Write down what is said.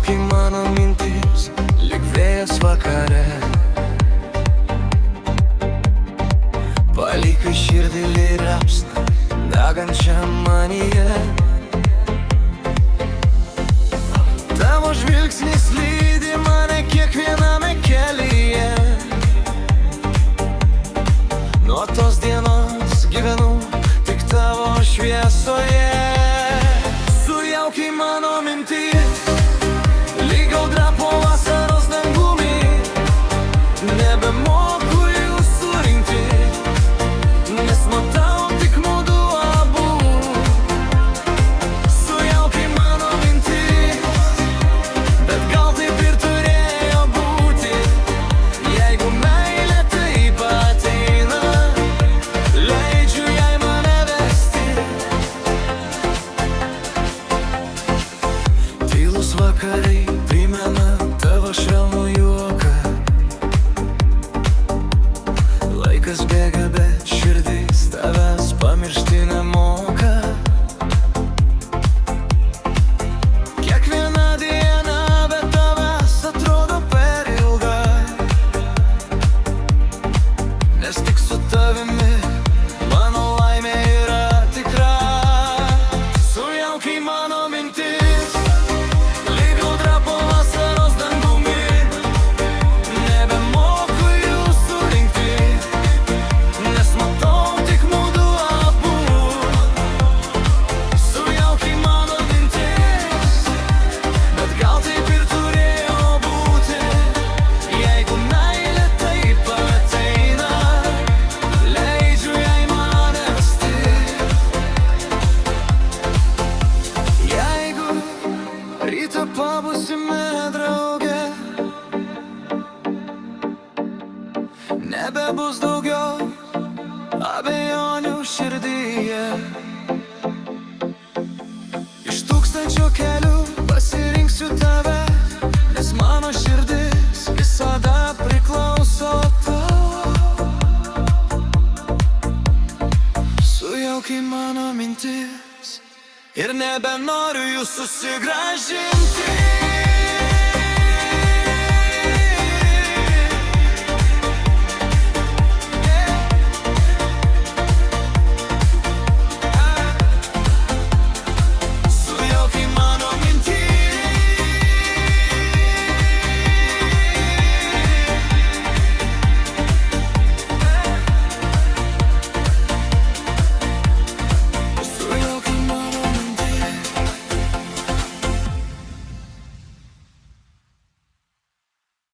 Sujauki mano mintis, lyg vėjas vakare. Palikai širdį lirapsną, degančią manyje. Tavo žvilgsnis lydi mane kiekviename kelyje. Nuo tos dienos gyvenu tik tavo šviesoje. Sujauki mano mintis, lyg audra po vasaros dangumi. Nebemoku jų surinkti, nes matau tik mudu abu. Sujauki mano mintis, bet gal taip ir turėjo būti. Jeigu meilė taip ateina, leidžiu jai mane vesti. Tylus vakarai primena tavo švelnų juoką. Laikas bėga, bet širdis tavęs pamiršti nemoka. Kiekviena diena be tavęs atrodo per ilga, nes tik su tavimi mano laimė yra tikra. Sujauki mano mintis, lyg audra po vasaros dangumi. Nebemoku jų surinkti, nes matau tik mudu abu. Sujauki mano mintis, bet gal taip ir turėjo būti. Jeigu meilė taip ateina, leidžiu jai mane vesti. Jeigu rytą pabusime drauge, nebebus daugiau abejonių širdyje. Iš tūkstančio kelių pasirinksiu tave, nes mano širdis visada priklauso tau. Sujauki mano mintis ir nebenoriu jų susigrąžinti.